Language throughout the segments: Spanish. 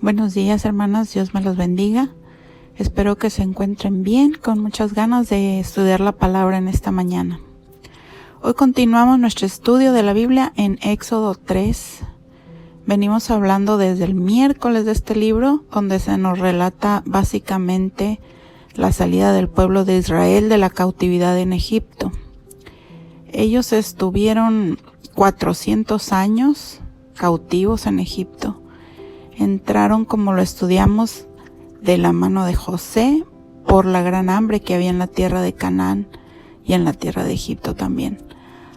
Buenos días, hermanas, Dios me los bendiga. Espero que se encuentren bien, con muchas ganas de estudiar la palabra en esta mañana. Hoy continuamos nuestro estudio de la Biblia en Éxodo 3. Venimos hablando desde el miércoles de este libro, donde se nos relata básicamente la salida del pueblo de Israel de la cautividad en Egipto. Ellos estuvieron 400 años cautivos en Egipto. Entraron, como lo estudiamos, de la mano de José por la gran hambre que había en la tierra de Canaán y en la tierra de Egipto también.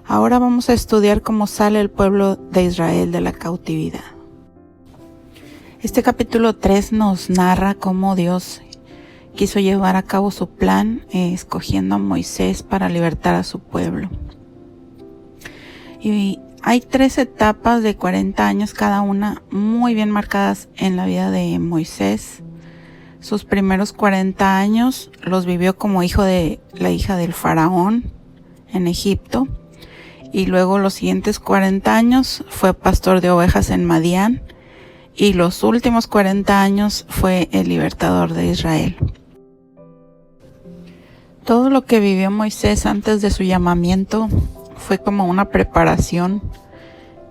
Ahora vamos a estudiar cómo sale el pueblo de Israel de la cautividad. Este capítulo 3 nos narra cómo Dios quiso llevar a cabo su plan, escogiendo a Moisés para libertar a su pueblo. Y hay 3 etapas de 40 años cada una, muy bien marcadas en la vida de Moisés. Sus primeros 40 años los vivió como hijo de la hija del faraón en Egipto. Y luego los siguientes 40 años fue pastor de ovejas en Madián. Y los últimos 40 años fue el libertador de Israel. Todo lo que vivió Moisés antes de su llamamiento fue como una preparación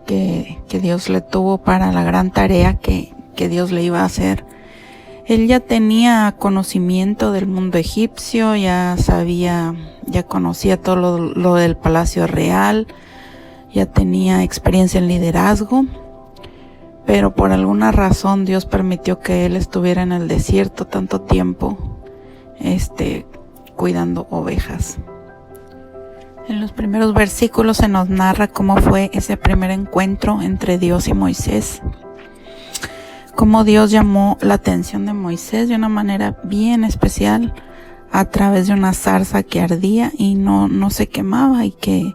que Dios le tuvo para la gran tarea que Dios le iba a hacer. Él ya tenía conocimiento del mundo egipcio, ya conocía todo lo del palacio real, ya tenía experiencia en liderazgo, pero por alguna razón Dios permitió que él estuviera en el desierto tanto tiempo, cuidando ovejas. En los primeros versículos se nos narra cómo fue ese primer encuentro entre Dios y Moisés. Cómo Dios llamó la atención de Moisés de una manera bien especial a través de una zarza que ardía y no se quemaba, y que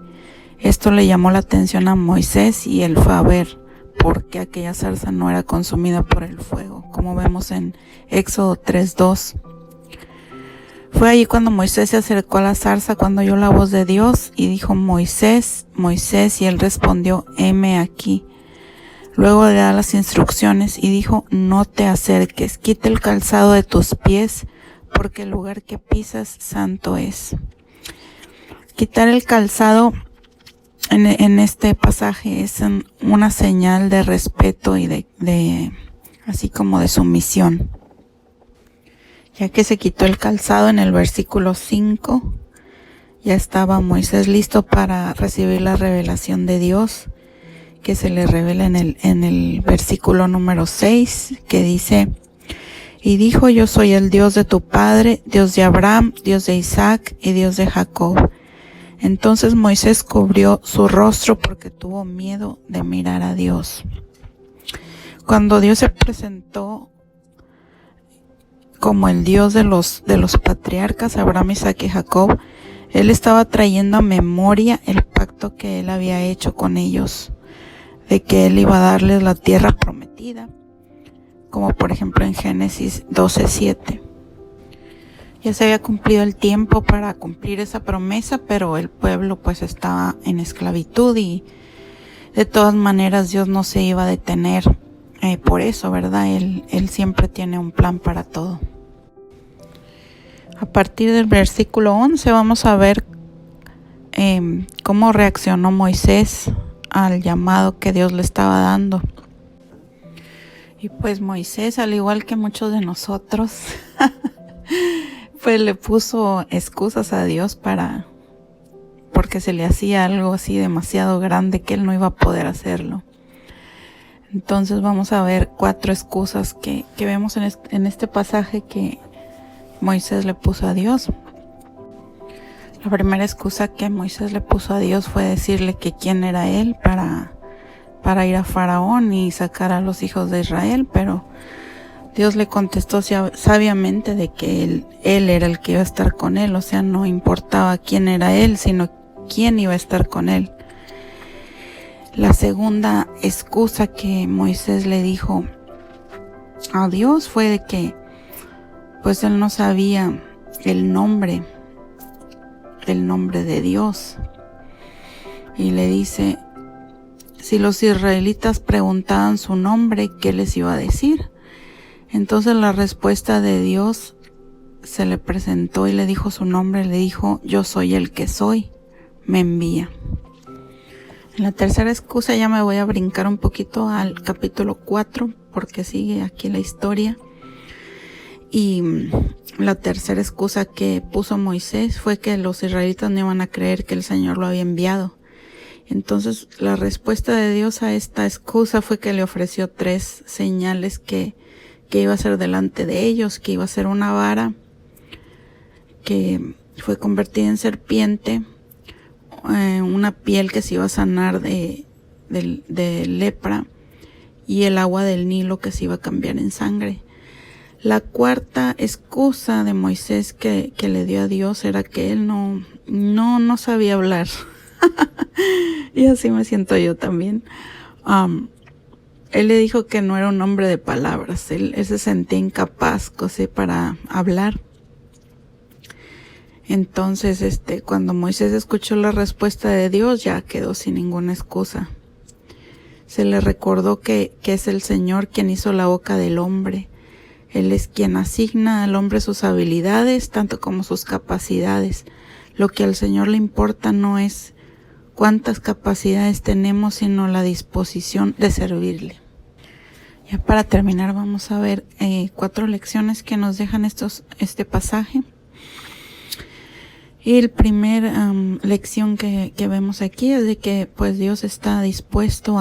esto le llamó la atención a Moisés y él fue a ver por qué aquella zarza no era consumida por el fuego, como vemos en Éxodo 3:2. Fue allí cuando Moisés se acercó a la zarza, cuando oyó la voz de Dios y dijo: Moisés, Moisés, y él respondió: heme aquí. Luego le da las instrucciones y dijo: no te acerques, quita el calzado de tus pies, porque el lugar que pisas santo es. Quitar el calzado en este pasaje es una señal de respeto y de así como de sumisión. Ya que se quitó el calzado en el versículo 5, ya estaba Moisés listo para recibir la revelación de Dios, que se le revela en el versículo número 6, que dice: y dijo: yo soy el Dios de tu padre, Dios de Abraham, Dios de Isaac y Dios de Jacob. Entonces Moisés cubrió su rostro porque tuvo miedo de mirar a Dios. Cuando Dios se presentó como el Dios de los patriarcas Abraham, Isaac y Jacob, él estaba trayendo a memoria el pacto que él había hecho con ellos, de que él iba a darles la tierra prometida, como por ejemplo en Génesis 12:7. Ya se había cumplido el tiempo para cumplir esa promesa, pero el pueblo pues estaba en esclavitud y de todas maneras Dios no se iba a detener por eso, ¿verdad? Él siempre tiene un plan para todo. A partir del versículo 11 vamos a ver cómo reaccionó Moisés al llamado que Dios le estaba dando. Y pues Moisés, al igual que muchos de nosotros, pues le puso excusas a Dios porque se le hacía algo así demasiado grande que él no iba a poder hacerlo. Entonces vamos a ver 4 excusas que vemos en este pasaje que Moisés le puso a Dios. La primera excusa que Moisés le puso a Dios fue decirle que quién era él para ir a Faraón y sacar a los hijos de Israel, pero Dios le contestó sabiamente de que él era el que iba a estar con él, o sea, no importaba quién era él, sino quién iba a estar con él. La segunda excusa que Moisés le dijo a Dios fue de que pues él no sabía el nombre de Dios. Y le dice: si los israelitas preguntaban su nombre, ¿qué les iba a decir? Entonces la respuesta de Dios se le presentó y le dijo su nombre, le dijo: yo soy el que soy, me envía. En la tercera excusa ya me voy a brincar un poquito al capítulo 4 porque sigue aquí la historia. Y la tercera excusa que puso Moisés fue que los israelitas no iban a creer que el Señor lo había enviado. Entonces la respuesta de Dios a esta excusa fue que le ofreció 3 señales que iba a ser delante de ellos, que iba a ser una vara que fue convertida en serpiente, una piel que se iba a sanar de lepra y el agua del Nilo que se iba a cambiar en sangre. La cuarta excusa de Moisés que le dio a Dios era que él no sabía hablar. Y así me siento yo también. Él le dijo que no era un hombre de palabras. Él se sentía incapaz para hablar. Entonces, cuando Moisés escuchó la respuesta de Dios, ya quedó sin ninguna excusa. Se le recordó que es el Señor quien hizo la boca del hombre. Él es quien asigna al hombre sus habilidades, tanto como sus capacidades. Lo que al Señor le importa no es cuántas capacidades tenemos, sino la disposición de servirle. Ya para terminar, vamos a ver 4 lecciones que nos dejan este pasaje. Y el primer lección que vemos aquí es de que pues Dios está dispuesto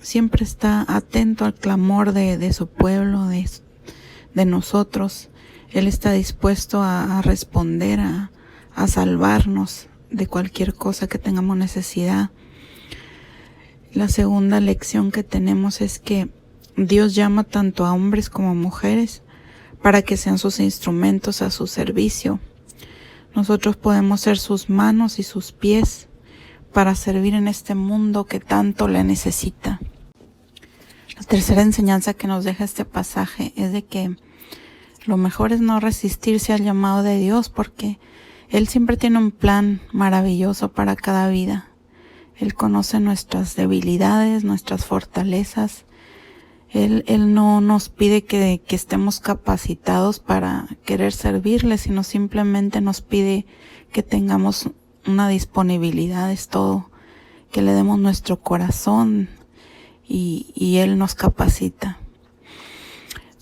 siempre está atento al clamor de su pueblo, de nosotros. Él está dispuesto a responder, a salvarnos de cualquier cosa que tengamos necesidad. La segunda lección que tenemos es que Dios llama tanto a hombres como a mujeres para que sean sus instrumentos a su servicio. Nosotros podemos ser sus manos y sus pies para servir en este mundo que tanto le necesita. La tercera enseñanza que nos deja este pasaje es de que lo mejor es no resistirse al llamado de Dios, porque Él siempre tiene un plan maravilloso para cada vida. Él conoce nuestras debilidades, nuestras fortalezas. Él no nos pide que estemos capacitados para querer servirle, sino simplemente nos pide que tengamos una disponibilidad, es todo, que le demos nuestro corazón y Él nos capacita.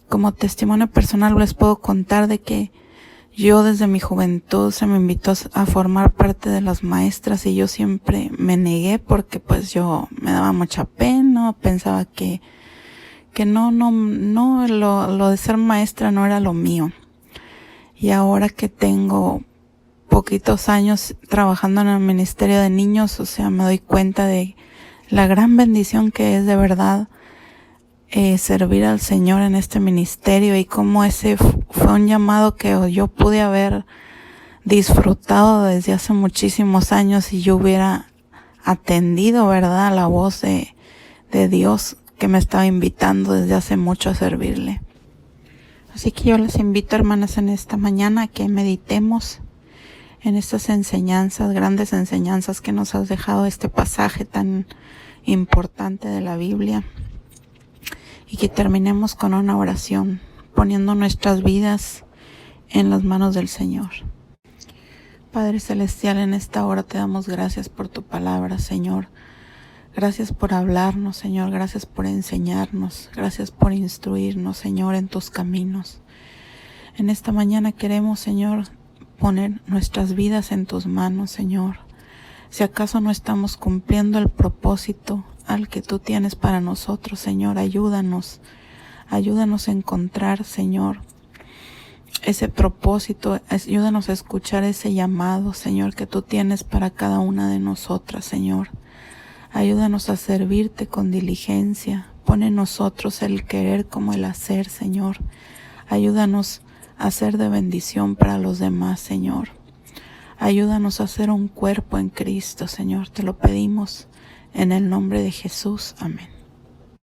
Como testimonio personal les puedo contar de que yo desde mi juventud se me invitó a formar parte de las maestras y yo siempre me negué porque pues yo me daba mucha pena, pensaba que no, lo de ser maestra no era lo mío. Y ahora que tengo poquitos años trabajando en el ministerio de niños, o sea, me doy cuenta de la gran bendición que es de verdad servir al Señor en este ministerio, y cómo ese fue un llamado que yo pude haber disfrutado desde hace muchísimos años si yo hubiera atendido, ¿verdad?, la voz de Dios que me estaba invitando desde hace mucho a servirle. Así que yo les invito, hermanas, en esta mañana a que meditemos en estas enseñanzas, grandes enseñanzas que nos has dejado este pasaje tan importante de la Biblia, y que terminemos con una oración, poniendo nuestras vidas en las manos del Señor. Padre Celestial, en esta hora te damos gracias por tu palabra, Señor. Gracias por hablarnos, Señor. Gracias por enseñarnos. Gracias por instruirnos, Señor, en tus caminos. En esta mañana queremos, Señor, poner nuestras vidas en tus manos, Señor. Si acaso no estamos cumpliendo el propósito al que tú tienes para nosotros, Señor, ayúdanos. Ayúdanos a encontrar, Señor, ese propósito. Ayúdanos a escuchar ese llamado, Señor, que tú tienes para cada una de nosotras, Señor. Ayúdanos a servirte con diligencia. Pon en nosotros el querer como el hacer, Señor. Ayúdanos a ser de bendición para los demás, Señor. Ayúdanos a ser un cuerpo en Cristo, Señor. Te lo pedimos en el nombre de Jesús. Amén.